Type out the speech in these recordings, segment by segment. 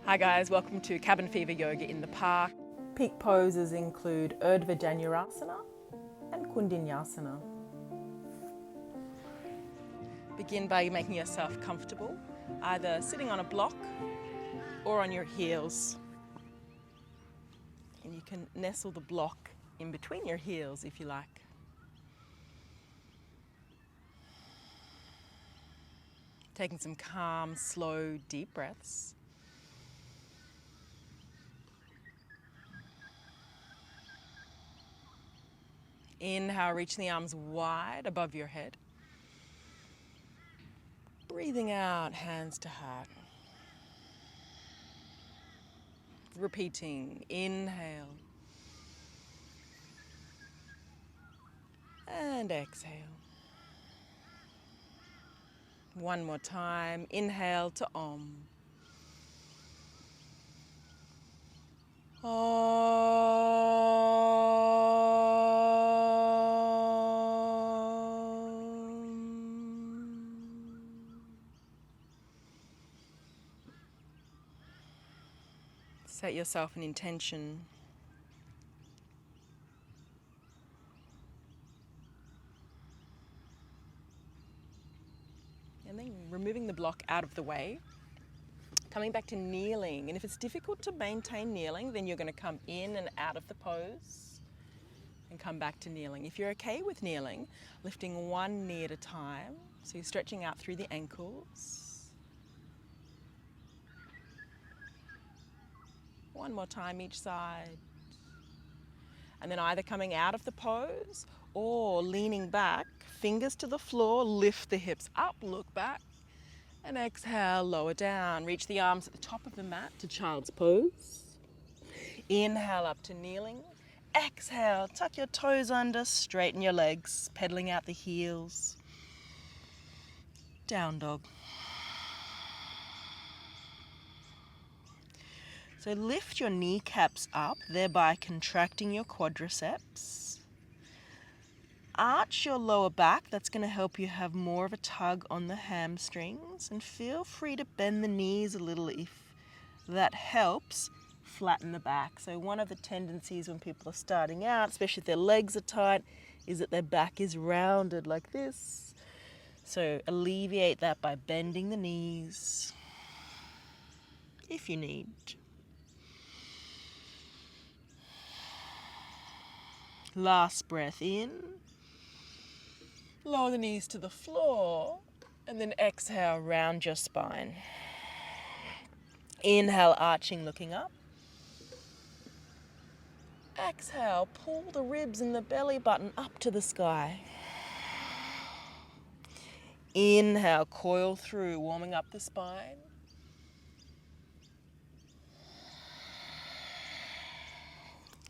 Hi guys, welcome to Cabin Fever Yoga in the Park. Peak poses include Urdva Danurasana and Koundinyasana. Begin by making yourself comfortable, either sitting on a block or on your heels. And you can nestle the block in between your heels if you like. Taking some calm, slow, deep breaths. Inhale, reaching the arms wide above your head. Breathing out, hands to heart. Repeating, inhale. And exhale. One more time, inhale to Om. Set yourself an intention. And then removing the block out of the way. Coming back to kneeling. And if it's difficult to maintain kneeling, then you're going to come in and out of the pose and come back to kneeling. If you're okay with kneeling, lifting one knee at a time. So you're stretching out through the ankles. One more time each side. And then either coming out of the pose or leaning back, fingers to the floor, lift the hips up, look back, and exhale, lower down. Reach the arms at the top of the mat to child's pose. Inhale up to kneeling. Exhale, tuck your toes under, straighten your legs, pedaling out the heels. Down dog. So lift your kneecaps up, thereby contracting your quadriceps. Arch your lower back, that's going to help you have more of a tug on the hamstrings. And feel free to bend the knees a little if that helps flatten the back. So one of the tendencies when people are starting out, especially if their legs are tight, is that their back is rounded like this. So alleviate that by bending the knees if you need. Last breath in. Lower the knees to the floor and then exhale, round your spine. Inhale, arching, looking up. Exhale, pull the ribs and the belly button up to the sky. Inhale, coil through, warming up the spine.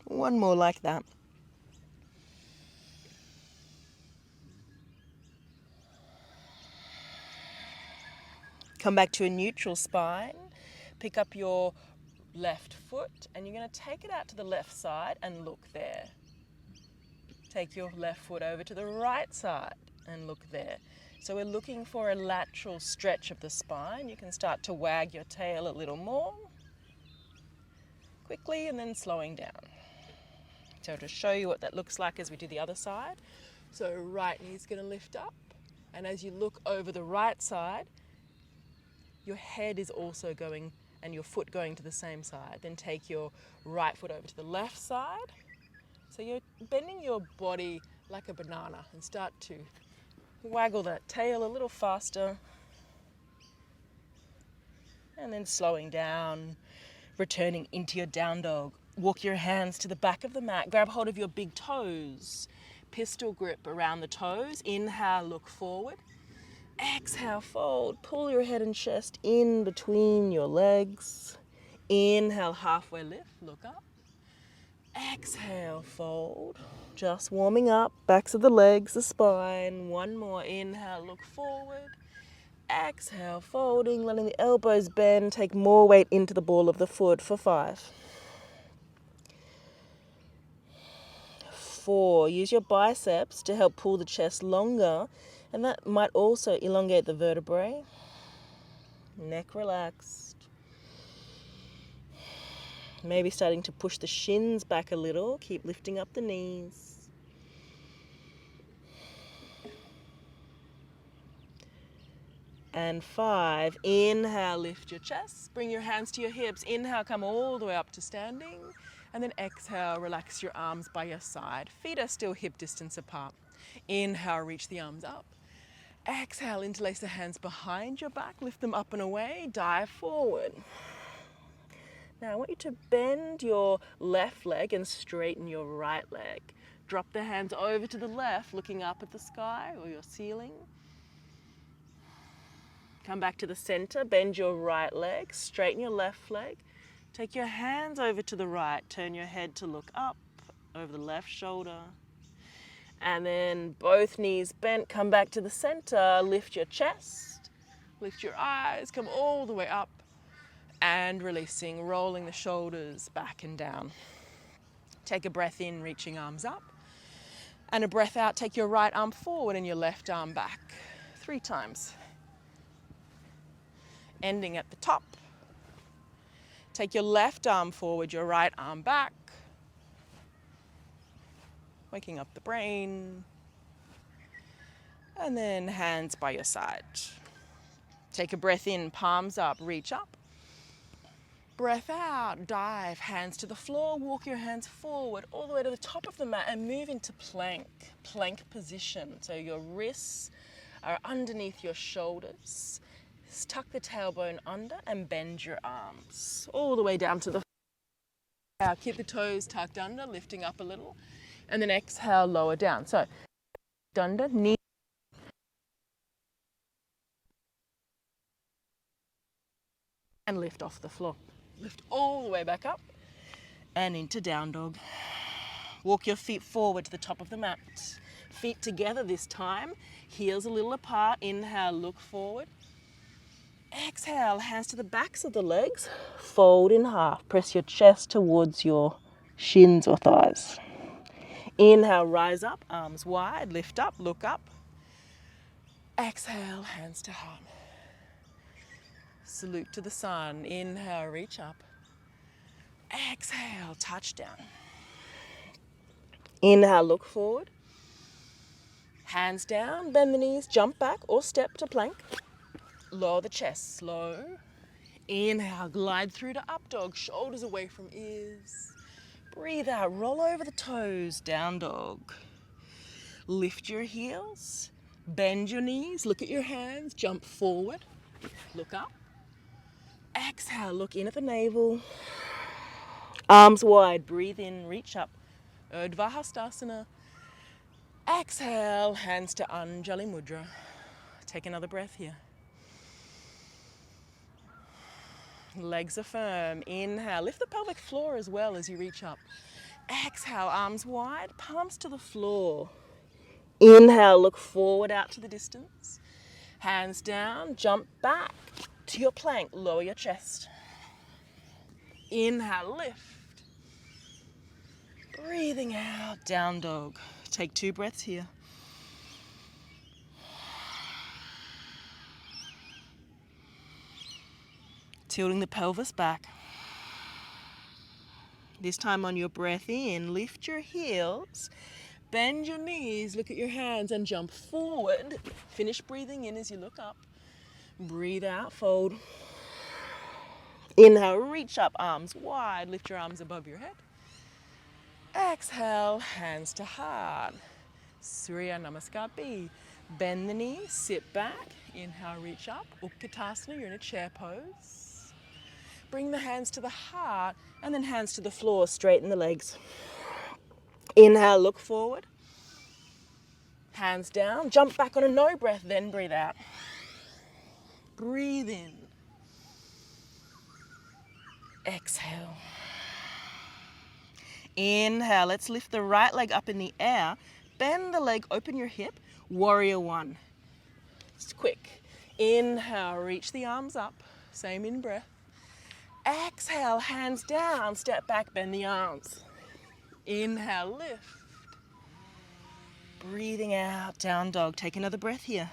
One more like that. Come back to a neutral spine. Pick up your left foot and you're going to take it out to the left side and look there. Take your left foot over to the right side and look there. So we're looking for a lateral stretch of the spine. You can start to wag your tail a little more quickly and then slowing down. So to show you what that looks like as we do the other side. So right knee's going to lift up, and as you look over the right side, your head is also going and your foot going to the same side. Then take your right foot over to the left side. So you're bending your body like a banana and start to waggle that tail a little faster. And then slowing down, returning into your down dog. Walk your hands to the back of the mat. Grab hold of your big toes. Pistol grip around the toes. Inhale, look forward. Exhale, fold. Pull your head and chest in between your legs. Inhale, halfway lift, look up. Exhale, fold. Just warming up, backs of the legs, the spine. One more, inhale, look forward. Exhale, folding, letting the elbows bend. Take more weight into the ball of the foot for 5. 4, use your biceps to help pull the chest longer. And that might also elongate the vertebrae. Neck relaxed. Maybe starting to push the shins back a little. Keep lifting up the knees. And 5, inhale, lift your chest. Bring your hands to your hips. Inhale, come all the way up to standing. And then exhale, relax your arms by your side. Feet are still hip distance apart. Inhale, reach the arms up. Exhale, interlace the hands behind your back. Lift them up and away. Dive forward. Now I want you to bend your left leg and straighten your right leg. Drop the hands over to the left, looking up at the sky or your ceiling. Come back to the center, bend your right leg, straighten your left leg. Take your hands over to the right, turn your head to look up over the left shoulder. And then both knees bent, come back to the center, lift your chest, lift your eyes, come all the way up and releasing, rolling the shoulders back and down. Take a breath in, reaching arms up. And a breath out, take your right arm forward and your left arm back. 3 times. Ending at the top. Take your left arm forward, your right arm back. Waking up the brain. And then hands by your side. Take a breath in, palms up, reach up. Breath out, dive, hands to the floor, walk your hands forward all the way to the top of the mat and move into plank position. So your wrists are underneath your shoulders. Tuck the tailbone under and bend your arms all the way down to the floor. Keep the toes tucked under, lifting up a little, and then exhale, lower down. So under, knee, and lift off the floor. Lift all the way back up and into down dog. Walk your feet forward to the top of the mat. Feet together this time, heels a little apart. Inhale, look forward. Exhale, hands to the backs of the legs. Fold in half. Press your chest towards your shins or thighs. Inhale, rise up, arms wide, lift up, look up. Exhale, hands to heart. Salute to the sun. Inhale, reach up. Exhale, touch down. Inhale, look forward. Hands down, bend the knees, jump back or step to plank. Lower the chest, slow. Inhale, glide through to up dog, shoulders away from ears. Breathe out, roll over the toes, down dog. Lift your heels, bend your knees, look at your hands, jump forward, look up. Exhale, look in at the navel. Arms wide, breathe in, reach up. Urdva Danurasana. Exhale, hands to Anjali Mudra. Take another breath here. Legs are firm. Inhale, lift the pelvic floor as well as you reach up. Exhale, arms wide, palms to the floor. Inhale, look forward out to the distance. Hands down, jump back to your plank, lower your chest. Inhale, lift. Breathing out, down dog. Take 2 breaths here. Tilting the pelvis back. This time on your breath in, lift your heels, bend your knees, look at your hands and jump forward. Finish breathing in as you look up. Breathe out, fold. Inhale, reach up, arms wide, lift your arms above your head. Exhale, hands to heart. Surya Namaskar B. Bend the knees, sit back. Inhale, reach up. Utkatasana, you're in a chair pose. Bring the hands to the heart and then hands to the floor, straighten the legs. Inhale, look forward. Hands down, jump back on a no breath, then breathe out. Breathe in. Exhale. Inhale, let's lift the right leg up in the air. Bend the leg, open your hip. Warrior 1. It's quick. Inhale, reach the arms up. Same in breath. Exhale, hands down, step back, bend the arms. Inhale, lift. Breathing out, down dog. Take another breath here.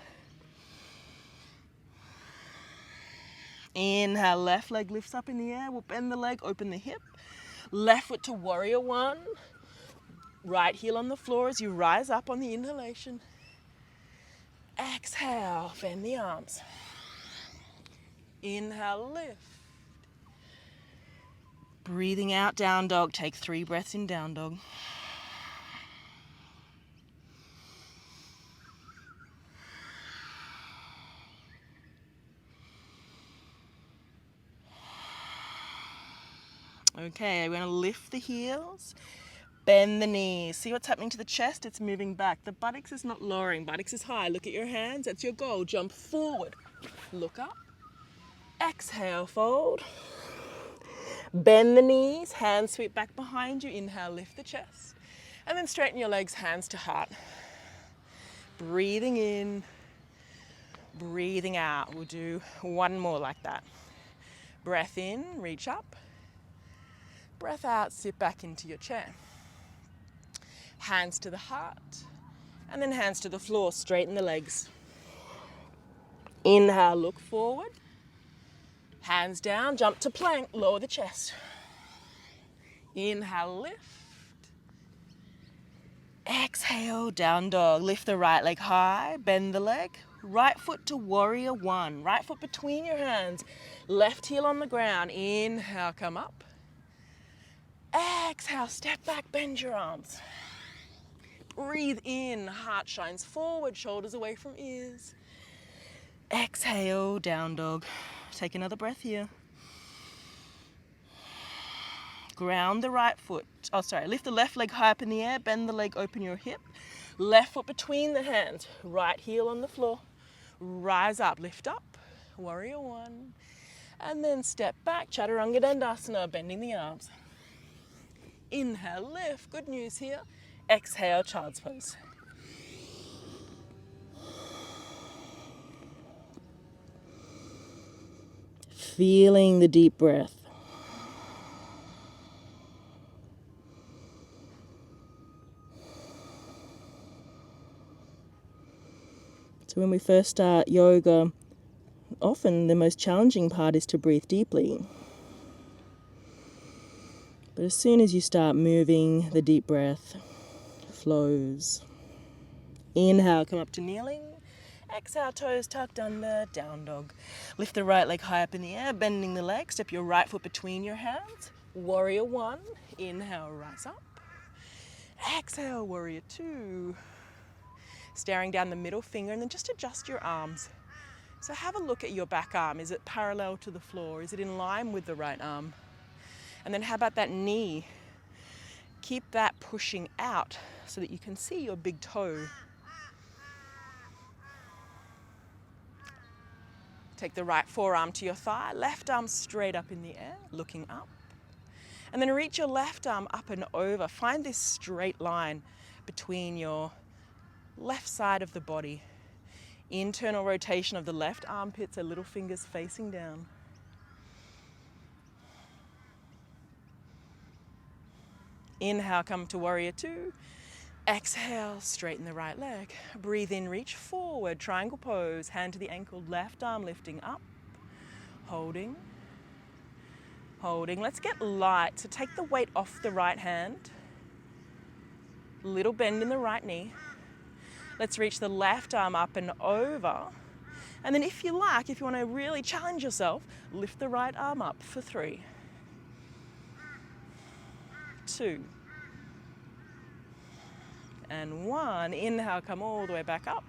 Inhale, left leg lifts up in the air. We'll bend the leg, open the hip. Left foot to warrior one. Right heel on the floor as you rise up on the inhalation. Exhale, bend the arms. Inhale, lift. Breathing out, down dog. Take 3 breaths in down dog. Okay, we're going to lift the heels, bend the knees. See what's happening to the chest? It's moving back. The buttocks is not lowering. Buttocks is high. Look at your hands. That's your goal. Jump forward. Look up. Exhale, fold. Bend the knees. Hands sweep back behind you. Inhale, lift the chest. And then straighten your legs, hands to heart. Breathing in, breathing out. We'll do one more like that. Breath in, reach up. Breath out, sit back into your chair. Hands to the heart, and then hands to the floor. Straighten the legs. Inhale, look forward. Hands down, jump to plank, lower the chest. Inhale, lift. Exhale, down dog. Lift the right leg high, bend the leg. Right foot to warrior one. Right foot between your hands. Left heel on the ground. Inhale, come up. Exhale, step back, bend your arms. Breathe in, heart shines forward, shoulders away from ears. Exhale, down dog. Take another breath here. Ground the right foot. Lift the left leg high up in the air, bend the leg, open your hip. Left foot between the hands, right heel on the floor. Rise up, lift up, warrior one. And then step back, Chaturanga Dandasana, bending the arms. Inhale, lift. Good news here. Exhale, child's pose. Feeling the deep breath. So when we first start yoga, often the most challenging part is to breathe deeply. But as soon as you start moving, the deep breath flows. Inhale, come up to kneeling. Exhale, toes tucked under, down dog. Lift the right leg high up in the air, bending the leg. Step your right foot between your hands. Warrior one. Inhale, rise up. Exhale, warrior two. Staring down the middle finger, and then just adjust your arms. So have a look at your back arm. Is it parallel to the floor? Is it in line with the right arm? And then how about that knee? Keep that pushing out so that you can see your big toe. Take the right forearm to your thigh, left arm straight up in the air, looking up. And then reach your left arm up and over. Find this straight line between your left side of the body. Internal rotation of the left armpit, so little fingers facing down. Inhale, come to warrior two. Exhale, straighten the right leg. Breathe in, reach forward, triangle pose. Hand to the ankle, left arm lifting up. Holding. Holding. Let's get light. So take the weight off the right hand. Little bend in the right knee. Let's reach the left arm up and over. And then if you like, if you want to really challenge yourself, lift the right arm up for 3, 2, and 1. Inhale, come all the way back up.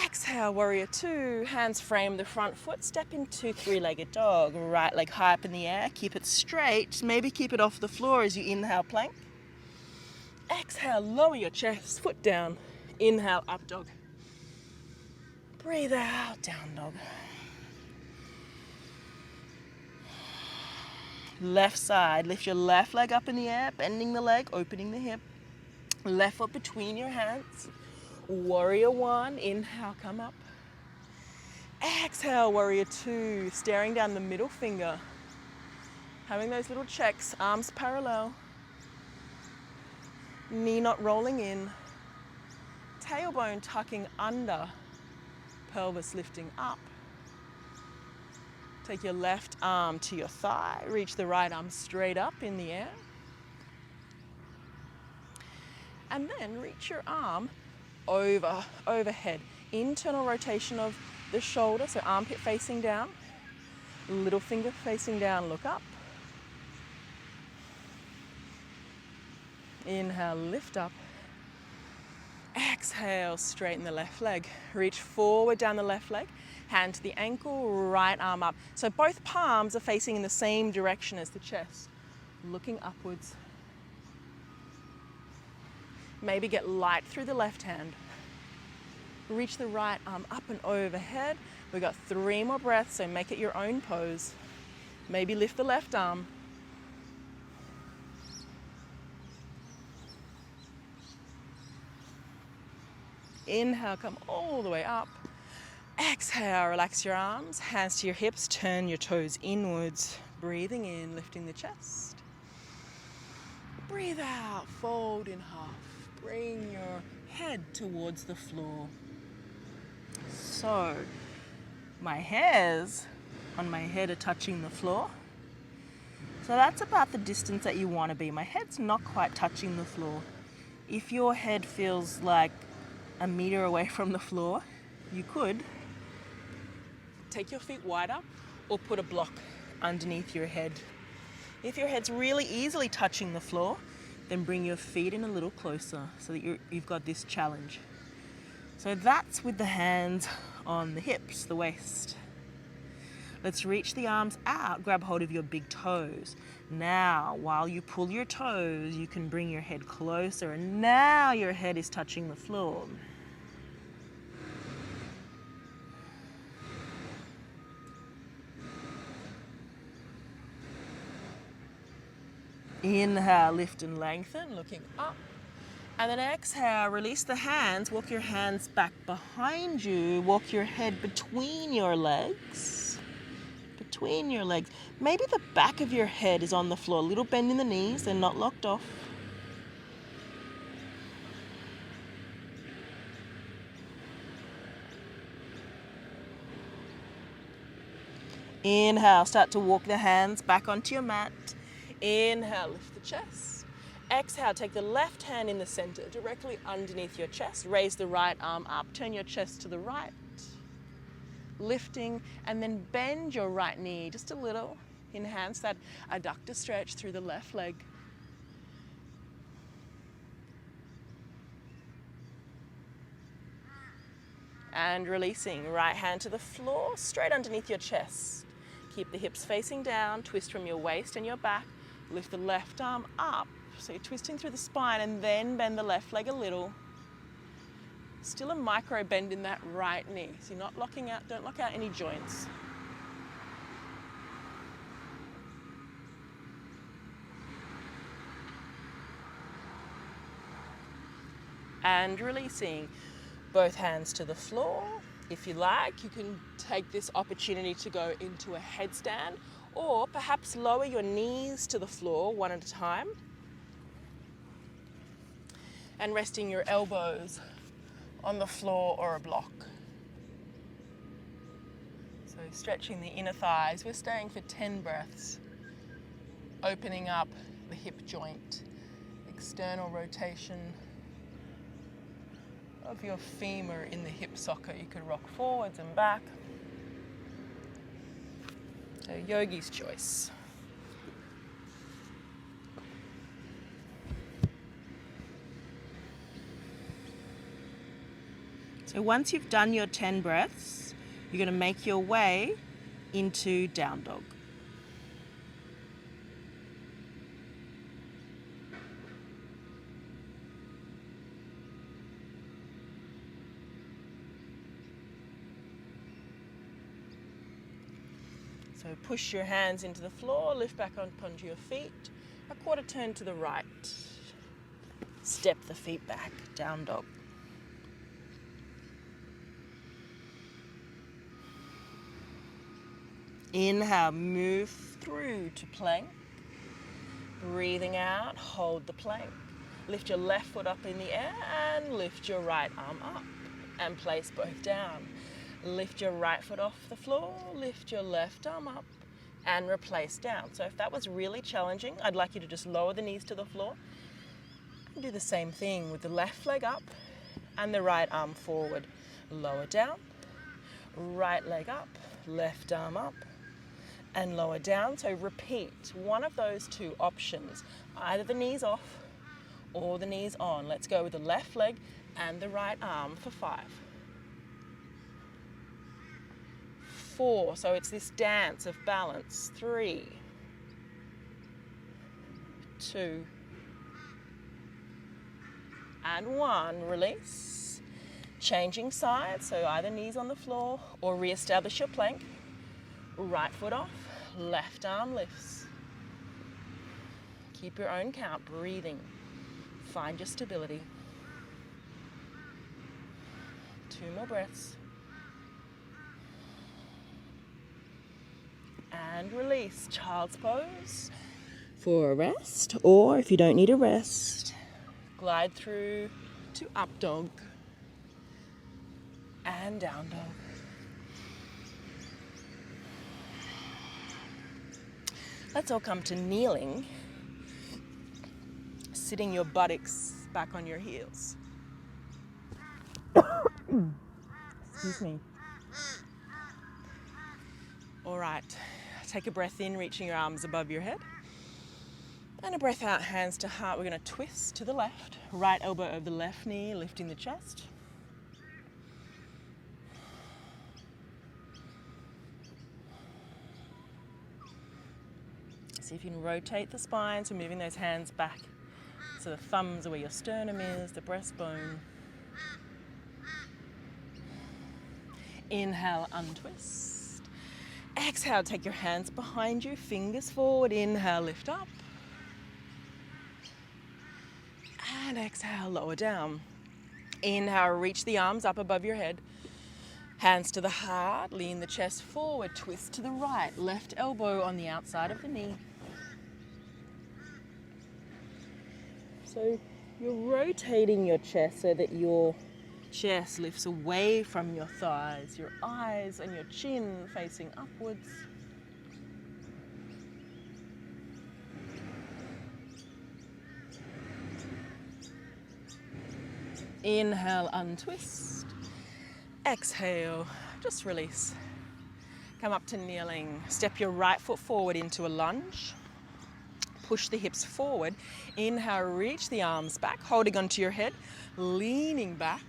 Exhale, warrior two. Hands frame the front foot. Step into three-legged dog. Right leg high up in the air. Keep it straight. Maybe keep it off the floor as you inhale, plank. Exhale, lower your chest, foot down. Inhale, up dog. Breathe out, down dog. Left side, lift your left leg up in the air, bending the leg, opening the hip. Left foot between your hands. Warrior one, inhale, come up. Exhale, warrior two, staring down the middle finger. Having those little checks, arms parallel. Knee not rolling in. Tailbone tucking under. Pelvis lifting up. Take your left arm to your thigh, reach the right arm straight up in the air. And then reach your arm overhead. Internal rotation of the shoulder, so armpit facing down, little finger facing down, look up. Inhale, lift up. Exhale, straighten the left leg. Reach forward down the left leg, hand to the ankle, right arm up. So both palms are facing in the same direction as the chest, looking upwards. Maybe get light through the left hand. Reach the right arm up and overhead. We've got 3 more breaths, so make it your own pose. Maybe lift the left arm. Inhale, come all the way up. Exhale, relax your arms, hands to your hips, turn your toes inwards. Breathing in, lifting the chest. Breathe out, fold in half. Bring your head towards the floor. So, my hairs on my head are touching the floor. So that's about the distance that you want to be. My head's not quite touching the floor. If your head feels like a meter away from the floor, you could take your feet wider or put a block underneath your head. If your head's really easily touching the floor, then bring your feet in a little closer so that you've got this challenge. So that's with the hands on the hips, the waist. Let's reach the arms out, grab hold of your big toes. Now, while you pull your toes, you can bring your head closer, and now your head is touching the floor. Inhale, lift and lengthen, looking up. And then exhale, release the hands, walk your hands back behind you, walk your head between your legs. Between your legs. Maybe the back of your head is on the floor, a little bend in the knees, they're not locked off. Inhale, start to walk the hands back onto your mat. Inhale, lift the chest. Exhale, take the left hand in the center, directly underneath your chest. Raise the right arm up, turn your chest to the right. Lifting, and then bend your right knee just a little. Enhance that adductor stretch through the left leg. And releasing, right hand to the floor, straight underneath your chest. Keep the hips facing down, twist from your waist and your back. Lift the left arm up. So you're twisting through the spine and then bend the left leg a little. Still a micro bend in that right knee. So you're not locking out, don't lock out any joints. And releasing, both hands to the floor. If you like, you can take this opportunity to go into a headstand, or perhaps lower your knees to the floor one at a time. And resting your elbows on the floor or a block. So stretching the inner thighs. We're staying for 10 breaths. Opening up the hip joint. External rotation of your femur in the hip socket. You could rock forwards and back. So yogi's choice. So once you've done your 10 breaths, you're going to make your way into down dog. So push your hands into the floor, lift back up onto your feet, a quarter turn to the right. Step the feet back, down dog. Inhale, move through to plank. Breathing out, hold the plank. Lift your left foot up in the air and lift your right arm up and place both down. Lift your right foot off the floor, lift your left arm up, and replace down. So if that was really challenging, I'd like you to just lower the knees to the floor and do the same thing with the left leg up and the right arm forward. Lower down, right leg up, left arm up, and lower down. So repeat one of those two options, either the knees off or the knees on. Let's go with the left leg and the right arm for 5. 4, so it's this dance of balance. 3, 2, and 1. Release. Changing sides, so either knees on the floor or re-establish your plank. Right foot off, left arm lifts. Keep your own count, breathing. Find your stability. 2 more breaths. And release. Child's pose for a rest, or if you don't need a rest, glide through to up dog and down dog. Let's all come to kneeling, sitting your buttocks back on your heels. Excuse me. All right, take a breath in, reaching your arms above your head. And a breath out, hands to heart. We're going to twist to the left, right elbow over the left knee, lifting the chest. See if you can rotate the spine, so moving those hands back. So the thumbs are where your sternum is, the breastbone. Inhale, untwist. Exhale, take your hands behind you, fingers forward. Inhale, lift up. And exhale, lower down. Inhale, reach the arms up above your head. Hands to the heart, lean the chest forward, twist to the right, left elbow on the outside of the knee. So you're rotating your chest so that your chest lifts away from your thighs, your eyes and your chin facing upwards. Inhale, untwist. Exhale, just release. Come up to kneeling. Step your right foot forward into a lunge. Push the hips forward. Inhale, reach the arms back, holding onto your head, leaning back.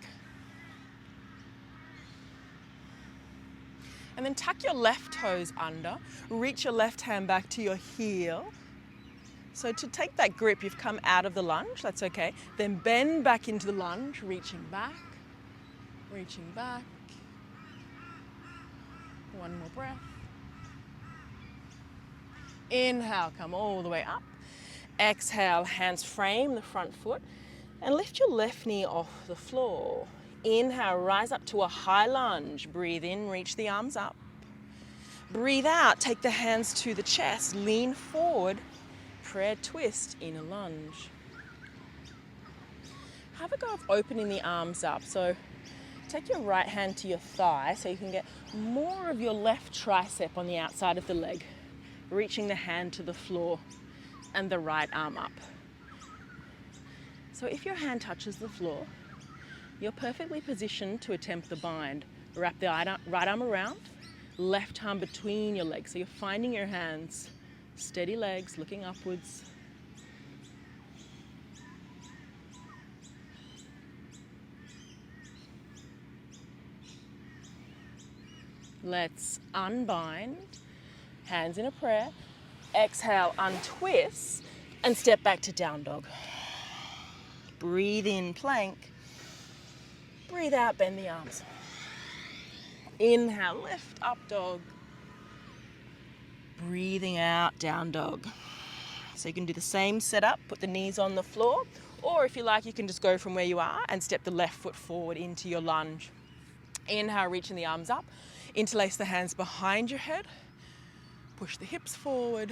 And then tuck your left toes under. Reach your left hand back to your heel. So to take that grip, you've come out of the lunge, that's okay. Then bend back into the lunge, reaching back. Reaching back. One more breath. Inhale, come all the way up. Exhale, hands frame the front foot and lift your left knee off the floor. Inhale, rise up to a high lunge. Breathe in, reach the arms up. Breathe out, take the hands to the chest, lean forward, prayer twist in a lunge. Have a go of opening the arms up. So take your right hand to your thigh so you can get more of your left tricep on the outside of the leg, reaching the hand to the floor and the right arm up. So if your hand touches the floor, you're perfectly positioned to attempt the bind. Wrap the right arm around, left arm between your legs. So you're finding your hands, steady legs, looking upwards. Let's unbind, hands in a prayer. Exhale, untwist, and step back to down dog. Breathe in, plank. Breathe out, bend the arms. Inhale, lift, up dog. Breathing out, down dog. So you can do the same setup, put the knees on the floor, or if you like, you can just go from where you are and step the left foot forward into your lunge. Inhale, reaching the arms up. Interlace the hands behind your head. Push the hips forward.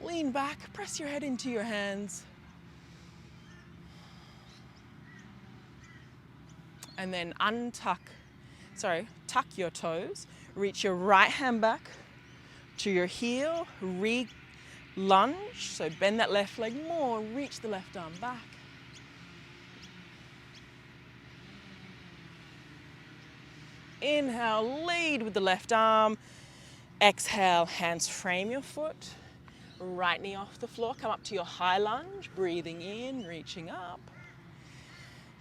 Lean back, press your head into your hands. And then untuck tuck your toes, reach your right hand back to your heel, lunge, so bend that left leg more, reach the left arm back. Inhale, lead with the left arm. Exhale, hands frame your foot. Right knee off the floor, come up to your high lunge, breathing in, reaching up.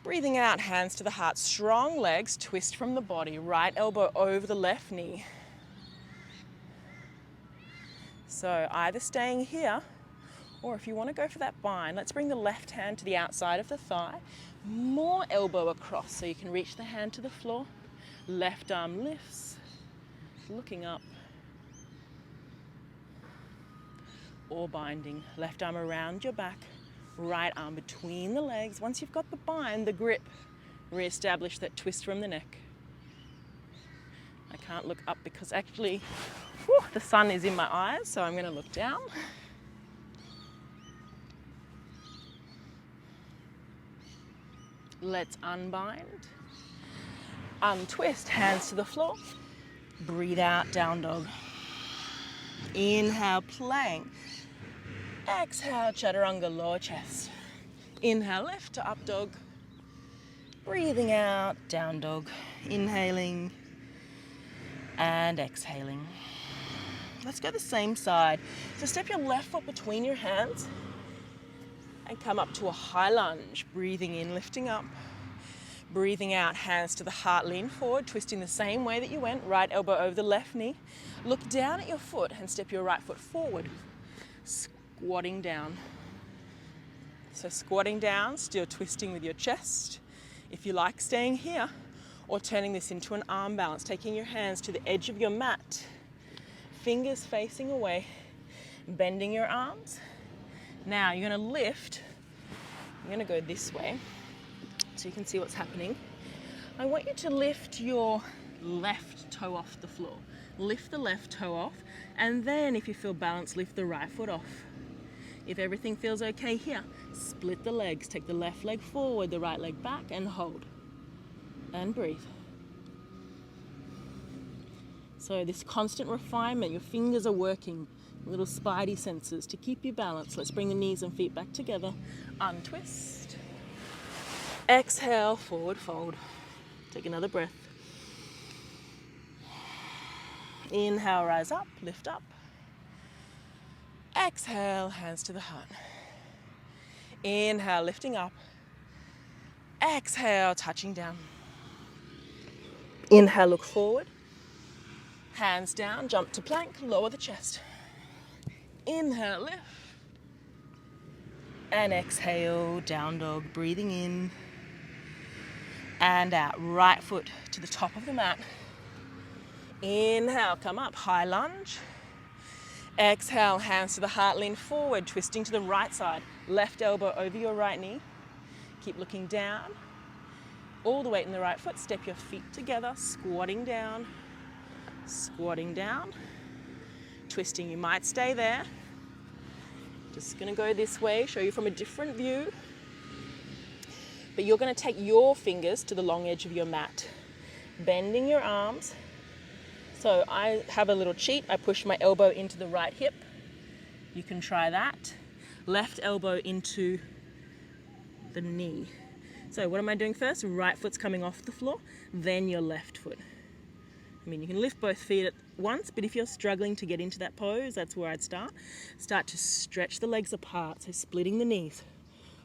Breathing out, hands to the heart, strong legs, twist from the body, right elbow over the left knee. So either staying here, or if you want to go for that bind, let's bring the left hand to the outside of the thigh, more elbow across so you can reach the hand to the floor. Left arm lifts, looking up. Or binding, left arm around your back, right arm between the legs. Once you've got the bind, the grip, re-establish that twist from the neck. I can't look up because actually the sun is in my eyes, so I'm going to look down. Let's unbind. Untwist, hands to the floor. Breathe out, down dog. Inhale, plank. Exhale, chaturanga, lower chest. Inhale, lift to up dog. Breathing out, down dog. Inhaling and exhaling. Let's go the same side. So step your left foot between your hands and come up to a high lunge. Breathing in, lifting up. Breathing out, hands to the heart, lean forward, twisting the same way that you went, right elbow over the left knee. Look down at your foot and step your right foot forward, squatting down. So squatting down, still twisting with your chest. If you like, staying here or turning this into an arm balance, taking your hands to the edge of your mat, fingers facing away, bending your arms. Now you're gonna lift, you're gonna go this way, so you can see what's happening. I want you to lift your left toe off the floor. Lift the left toe off, and then if you feel balanced, lift the right foot off. If everything feels okay here, split the legs. Take the left leg forward, the right leg back, and hold. And breathe. So this constant refinement, your fingers are working, little spidey senses to keep you balanced. Let's bring the knees and feet back together. Untwist. Exhale, forward fold. Take another breath. Inhale, rise up, lift up. Exhale, hands to the heart. Inhale, lifting up. Exhale, touching down. Inhale, look forward. Hands down, jump to plank, lower the chest. Inhale, lift. And exhale, down dog, breathing in. And out, right foot to the top of the mat. Inhale, come up, high lunge. Exhale, hands to the heart, lean forward, twisting to the right side. Left elbow over your right knee. Keep looking down. All the weight in the right foot, step your feet together, squatting down, twisting. You might stay there. Just gonna go this way, show you from a different view. But you're going to take your fingers to the long edge of your mat, bending your arms. So I have a little cheat. I push my elbow into the right hip. You can try that. Left elbow into the knee. So what am I doing first? Right foot's coming off the floor, then your left foot. I mean, you can lift both feet at once, but if you're struggling to get into that pose, that's where I'd start. Start to stretch the legs apart, so splitting the knees.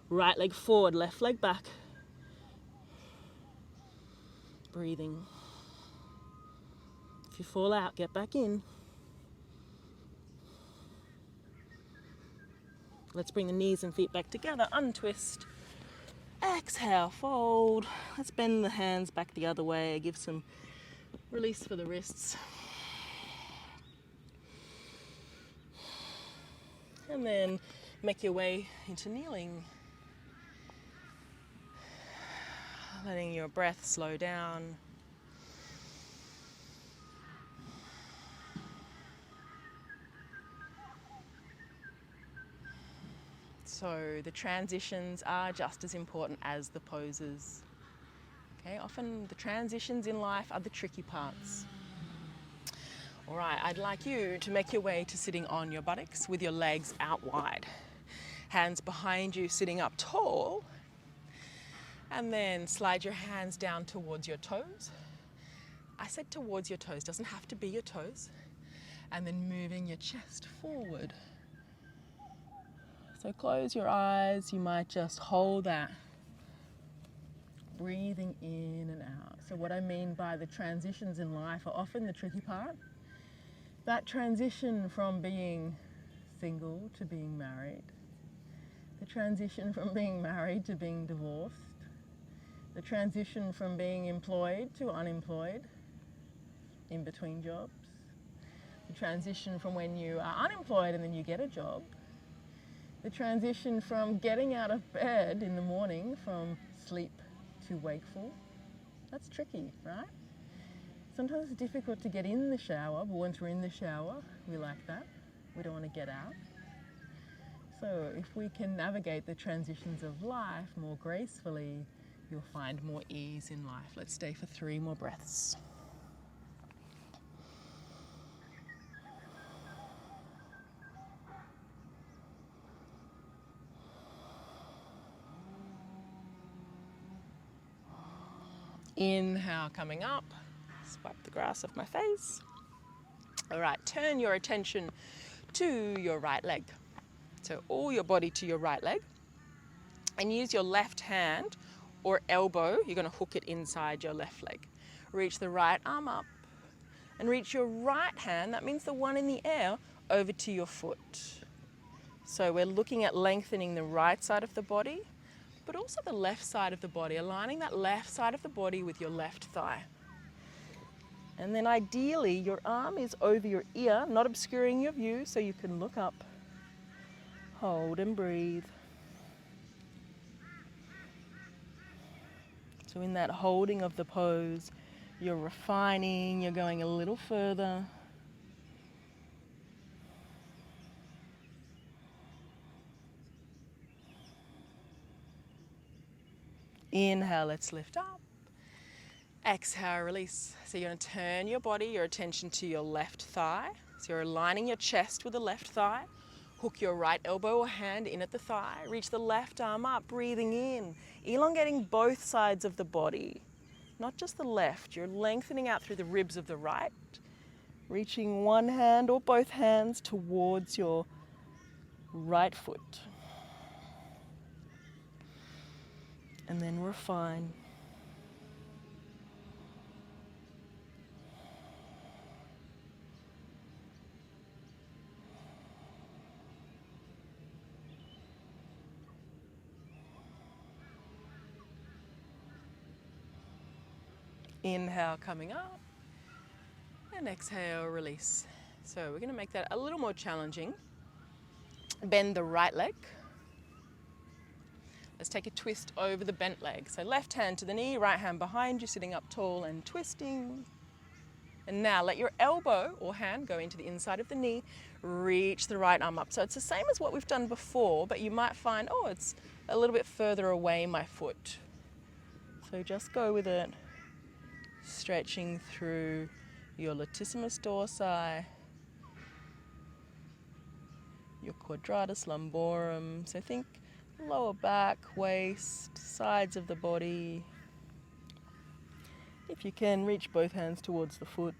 Right leg forward, left leg back. Breathing. If you fall out, get back in. Let's bring the knees and feet back together. Untwist. Exhale, fold. Let's bend the hands back the other way. Give some release for the wrists. And then make your way into kneeling. Letting your breath slow down. So the transitions are just as important as the poses. Okay, often the transitions in life are the tricky parts. All right, I'd like you to make your way to sitting on your buttocks with your legs out wide. Hands behind you, sitting up tall. And then slide your hands down towards your toes. I said towards your toes, doesn't have to be your toes. And then moving your chest forward. So close your eyes, you might just hold that. Breathing in and out. So what I mean by the transitions in life are often the tricky part. That transition from being single to being married. The transition from being married to being divorced. The transition from being employed to unemployed, in between jobs. The transition from when you are unemployed and then you get a job. The transition from getting out of bed in the morning from sleep to wakeful. That's tricky, right? Sometimes it's difficult to get in the shower, but once we're in the shower, we like that. We don't want to get out. So if we can navigate the transitions of life more gracefully, you'll find more ease in life. Let's stay for 3 more breaths. Inhale, coming up. Swipe the grass off my face. All right, turn your attention to your right leg. So all your body to your right leg. And use your left hand or elbow, you're going to hook it inside your left leg. Reach the right arm up and reach your right hand, that means the one in the air, over to your foot. So we're looking at lengthening the right side of the body, but also the left side of the body, aligning that left side of the body with your left thigh. And then ideally your arm is over your ear, not obscuring your view, so you can look up. Hold and breathe. So in that holding of the pose, you're refining, you're going a little further. Inhale, let's lift up. Exhale, release. So you're going to turn your body, your attention to your left thigh. So you're aligning your chest with the left thigh. Hook your right elbow or hand in at the thigh. Reach the left arm up, breathing in. Elongating both sides of the body, not just the left. You're lengthening out through the ribs of the right. Reaching one hand or both hands towards your right foot. And then refine. Inhale, coming up, and exhale, release. So we're going to make that a little more challenging. Bend the right leg. Let's take a twist over the bent leg. So left hand to the knee, right hand behind you, sitting up tall and twisting. And now let your elbow or hand go into the inside of the knee. Reach the right arm up. So it's the same as what we've done before, but you might find, oh, it's a little bit further away, my foot. So just go with it. Stretching through your latissimus dorsi, your quadratus lumborum. So think lower back, waist, sides of the body. If you can, reach both hands towards the foot.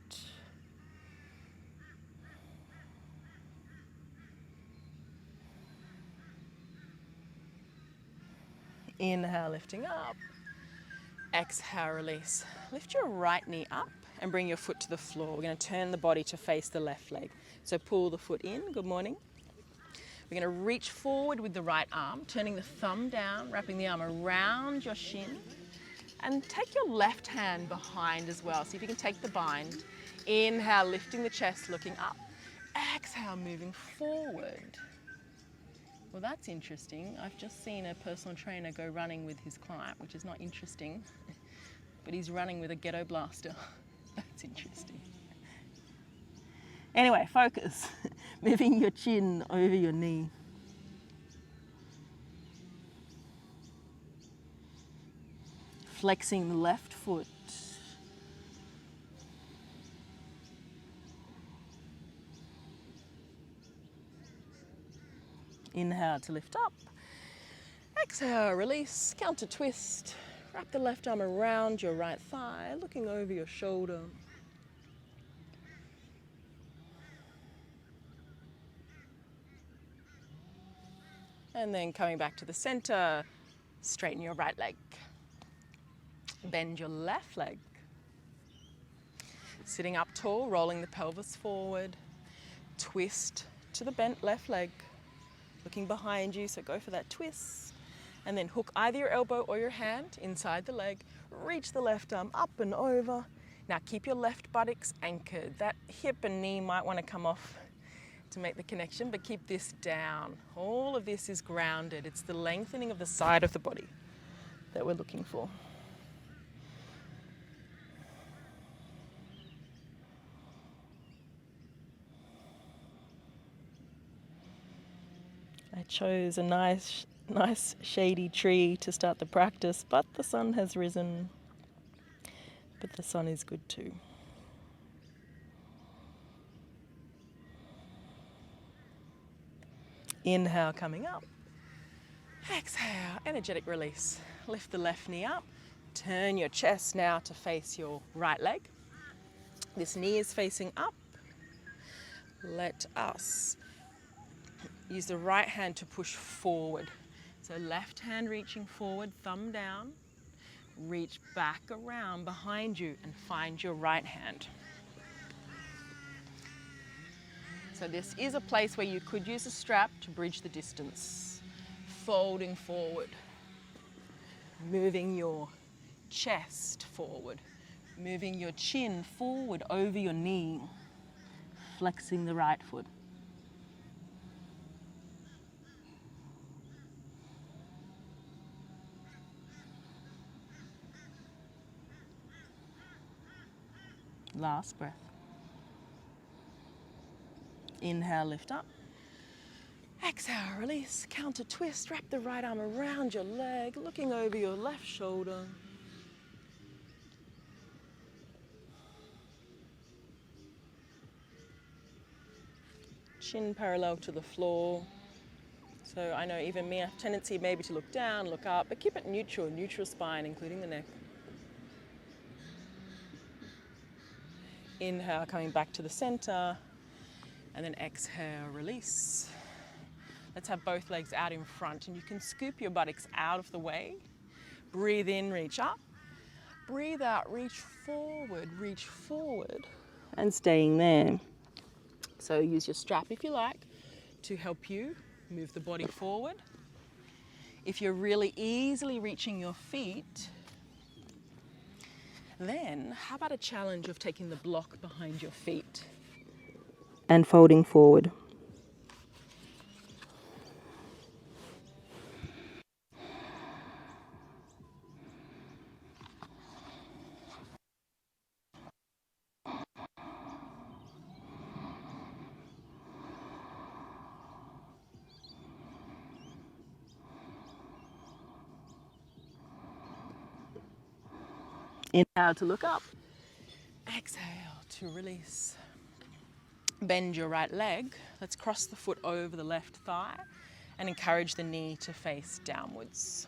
Inhale, lifting up. Exhale, release. Lift your right knee up and bring your foot to the floor. We're going to turn the body to face the left leg. So pull the foot in. Good morning. We're going to reach forward with the right arm, turning the thumb down, wrapping the arm around your shin. And take your left hand behind as well. See if you can take the bind. Inhale, lifting the chest, looking up. Exhale, moving forward. Well, that's interesting. I've just seen a personal trainer go running with his client, which is not interesting, but he's running with a ghetto blaster. That's interesting. Anyway, focus. Moving your chin over your knee. Flexing the left foot. Inhale to lift up. Exhale, release, counter twist. Wrap the left arm around your right thigh, looking over your shoulder. And then coming back to the center, straighten your right leg. Bend your left leg. Sitting up tall, rolling the pelvis forward. Twist to the bent left leg. Looking behind you, so go for that twist. And then hook either your elbow or your hand inside the leg. Reach the left arm up and over. Now keep your left buttocks anchored. That hip and knee might want to come off to make the connection, but keep this down. All of this is grounded. It's the lengthening of the side of the body that we're looking for. I chose a nice shady tree to start the practice, but the sun has risen. But the sun is good too. Inhale, coming up. Exhale, energetic release. Lift the left knee up. Turn your chest now to face your right leg. This knee is facing up. Let us use the right hand to push forward. So left hand reaching forward, thumb down. Reach back around behind you and find your right hand. So this is a place where you could use a strap to bridge the distance. Folding forward. Moving your chest forward. Moving your chin forward over your knee. Flexing the right foot. Last breath. Inhale, lift up. Exhale, release, counter twist. Wrap the right arm around your leg, looking over your left shoulder. Chin parallel to the floor. So I know even me, I have a tendency maybe to look down, look up, but keep it neutral spine, including the neck. Inhale, coming back to the center, and then exhale, release. Let's have both legs out in front, and you can scoop your buttocks out of the way. Breathe in, reach up. Breathe out, reach forward, and staying there. So use your strap if you like to help you move the body forward. If you're really easily reaching your feet, then how about a challenge of taking the block behind your feet and folding forward. Inhale to look up. Exhale to release. Bend your right leg. Let's cross the foot over the left thigh and encourage the knee to face downwards.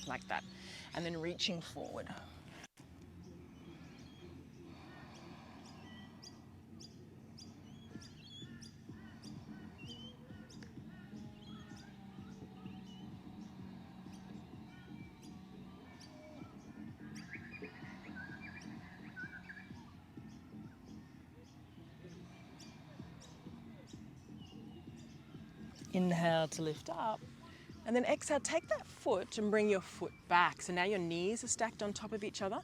Like that. And then reaching forward. Inhale to lift up, and then exhale, take that foot and bring your foot back. So now your knees are stacked on top of each other.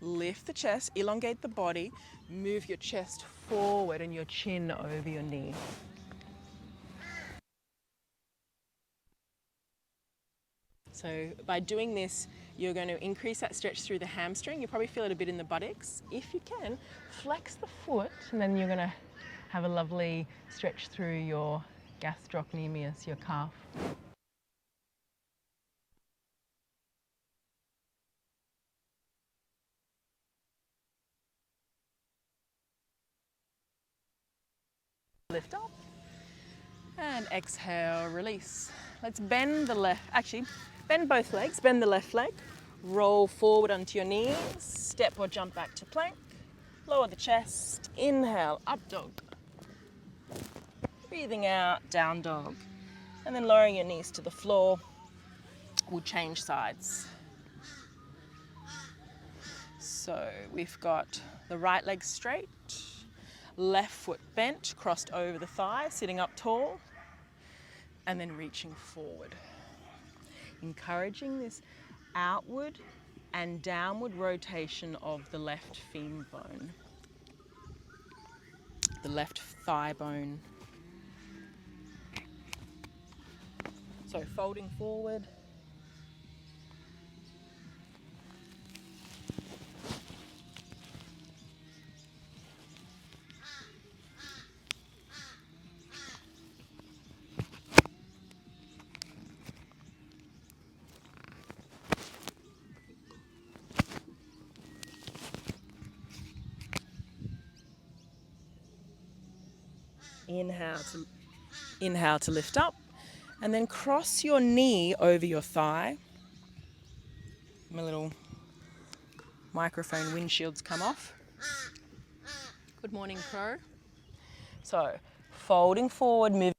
Lift the chest, elongate the body, move your chest forward and your chin over your knee. So by doing this, you're going to increase that stretch through the hamstring. You probably feel it a bit in the buttocks. If you can, flex the foot, and then you're going to have a lovely stretch through your gastrocnemius, your calf. lift up. And exhale, release. Let's bend bend both legs, bend the left leg. Roll forward onto your knees, step or jump back to plank. Lower the chest, inhale, up dog. Breathing out, down dog. And then lowering your knees to the floor. We'll change sides. So we've got the right leg straight, left foot bent, crossed over the thigh, sitting up tall, and then reaching forward. Encouraging this outward and downward rotation of the left femur bone, the left thigh bone. So folding forward. Inhale to lift up, and then cross your knee over your thigh. My little microphone windshields come off. Good morning, Crow. So, folding forward, moving.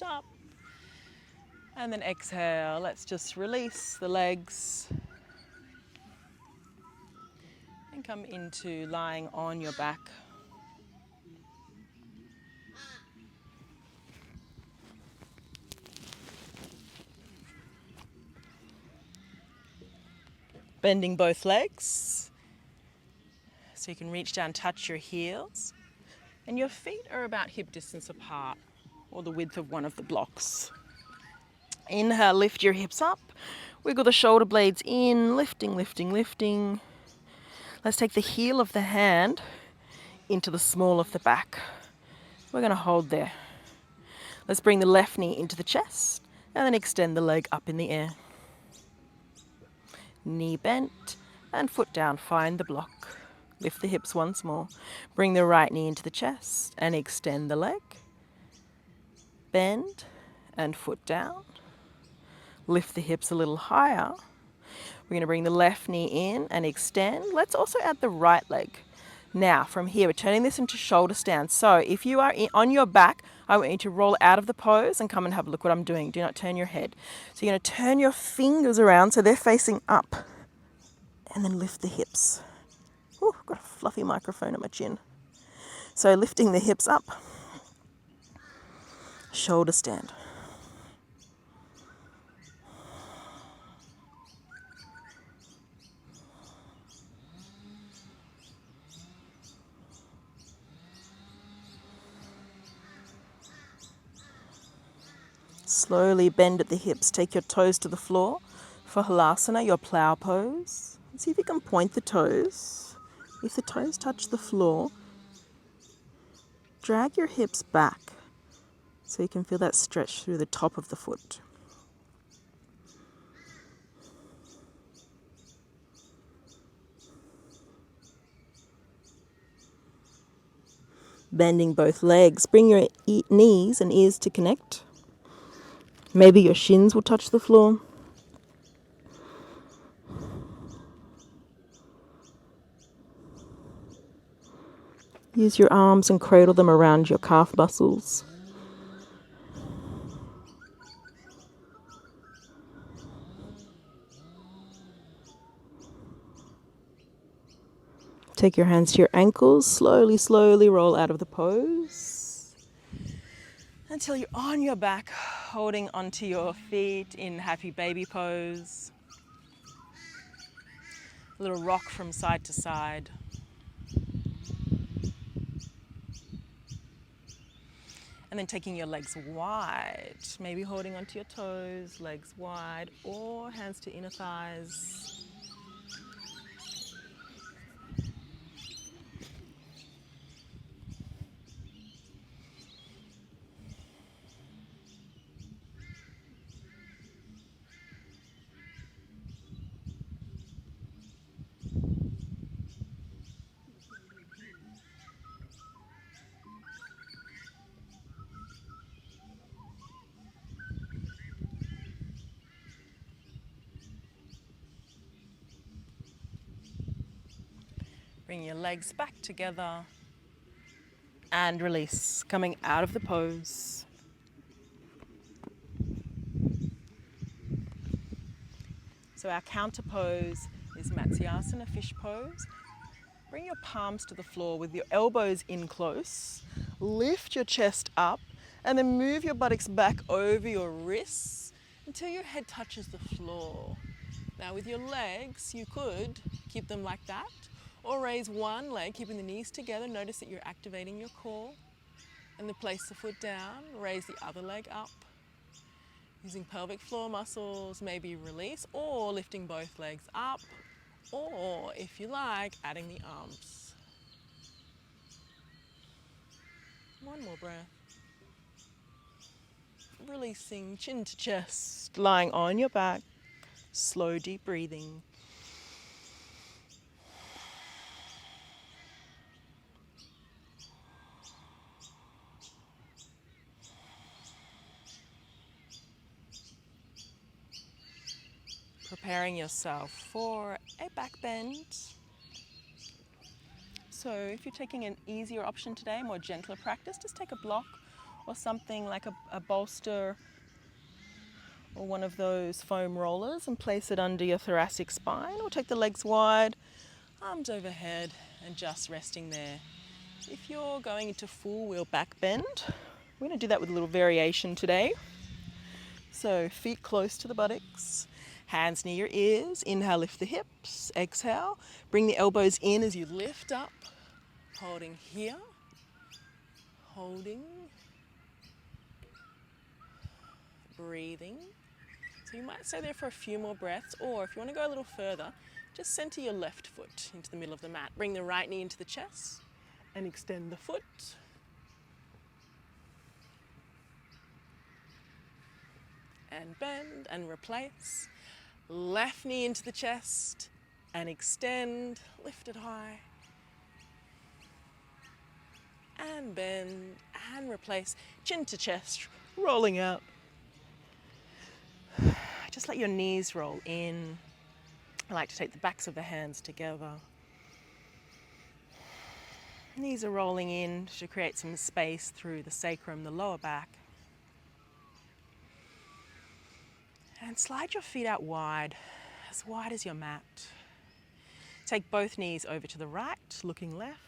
Up. And then exhale, let's just release the legs and come into lying on your back. Bending both legs so you can reach down, touch your heels, and your feet are about hip distance apart or the width of one of the blocks. Inhale, lift your hips up, wiggle the shoulder blades in, lifting, lifting, lifting. Let's take the heel of the hand into the small of the back. We're going to hold there. Let's bring the left knee into the chest and then extend the leg up in the air. Knee bent and foot down, find the block. Lift the hips once more. Bring the right knee into the chest and extend the leg. Bend and foot down. Lift the hips a little higher. We're going to bring the left knee in and extend. Let's also add the right leg. Now, from here, we're turning this into shoulder stand. So if you are on your back, I want you to roll out of the pose and come and have a look what I'm doing. Do not turn your head. So you're going to turn your fingers around so they're facing up. And then lift the hips. Ooh, I've got a fluffy microphone at my chin. So lifting the hips up. Shoulder stand. Slowly bend at the hips. Take your toes to the floor for Halasana, your plow pose. See if you can point the toes. If the toes touch the floor, drag your hips back so you can feel that stretch through the top of the foot. Bending both legs. Bring your knees and ears to connect. Maybe your shins will touch the floor. Use your arms and cradle them around your calf muscles. Take your hands to your ankles. Slowly, slowly roll out of the pose until you're on your back, holding onto your feet in happy baby pose. A little rock from side to side. And then taking your legs wide, maybe holding onto your toes, legs wide, or hands to inner thighs. Bring your legs back together and release, coming out of the pose. So our counter pose is Matsyasana, fish pose. Bring your palms to the floor with your elbows in close. Lift your chest up and then move your buttocks back over your wrists until your head touches the floor. Now with your legs, you could keep them like that, or raise one leg, keeping the knees together. Notice that you're activating your core. And then place the foot down, raise the other leg up. Using pelvic floor muscles, maybe release, or lifting both legs up, or if you like, adding the arms. One more breath. Releasing chin to chest, lying on your back, slow deep breathing. Preparing yourself for a back bend. So if you're taking an easier option today, more gentler practice, just take a block or something like a bolster or one of those foam rollers and place it under your thoracic spine, or take the legs wide, arms overhead, and just resting there. If you're going into full wheel back bend, we're going to do that with a little variation today. So feet close to the buttocks, hands near your ears. Inhale, lift the hips. Exhale, bring the elbows in as you lift up, holding here, holding, breathing. So you might stay there for a few more breaths, or if you want to go a little further, just center your left foot into the middle of the mat. Bring the right knee into the chest and extend the foot. And bend and replace. Left knee into the chest and extend, lift it high. And bend and replace. Chin to chest, rolling out. Just let your knees roll in. I like to take the backs of the hands together. Knees are rolling in to create some space through the sacrum, the lower back. And slide your feet out wide as your mat. Take both knees over to the right, looking left.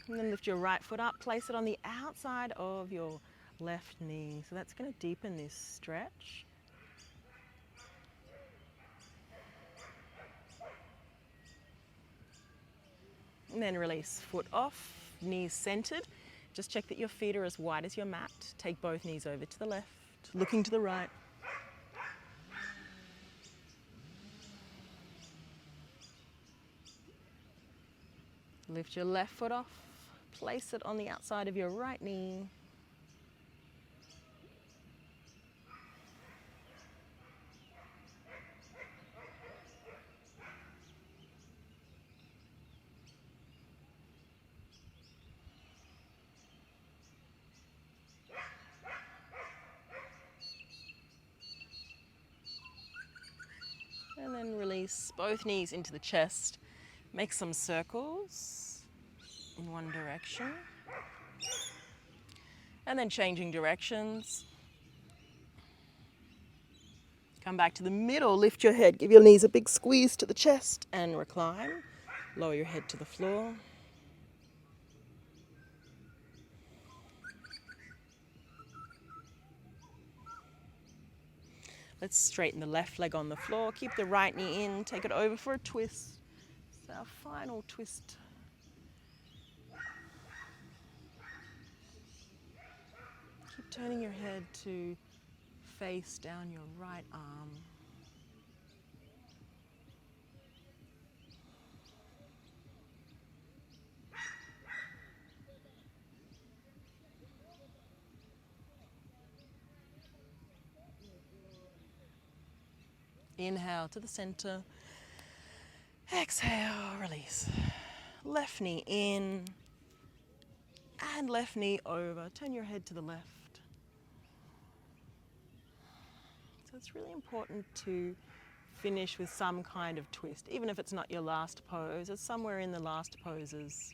And then lift your right foot up, place it on the outside of your left knee. So that's going to deepen this stretch. And then release, foot off, knees centered. Just check that your feet are as wide as your mat. Take both knees over to the left, looking to the right. Lift your left foot off, place it on the outside of your right knee. And then release both knees into the chest. Make some circles in one direction. And then changing directions. Come back to the middle, lift your head, give your knees a big squeeze to the chest and recline. Lower your head to the floor. Let's straighten the left leg on the floor. Keep the right knee in. Take it over for a twist. It's our final twist. Keep turning your head to face down your right arm. Inhale to the center. Exhale, release. Left knee in and left knee over. Turn your head to the left. So it's really important to finish with some kind of twist, even if it's not your last pose, it's somewhere in the last poses.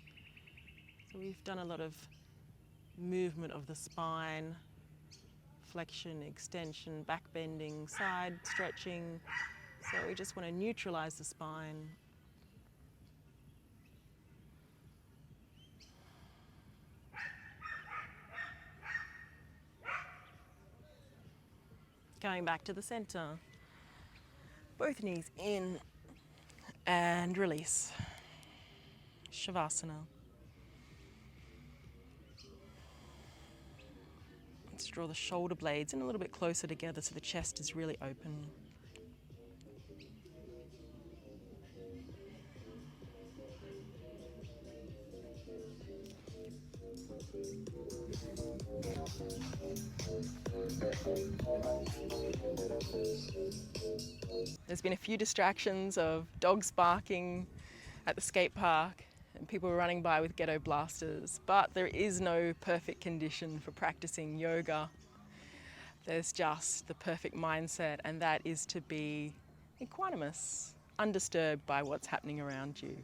So we've done a lot of movement of the spine, flexion, extension, back bending, side stretching. So we just want to neutralize the spine. Going back to the center. Both knees in and release. Shavasana. Let's draw the shoulder blades in a little bit closer together so the chest is really open. There's been a few distractions of dogs barking at the skate park and people running by with ghetto blasters, but there is no perfect condition for practicing yoga. There's just the perfect mindset, and that is to be equanimous, undisturbed by what's happening around you.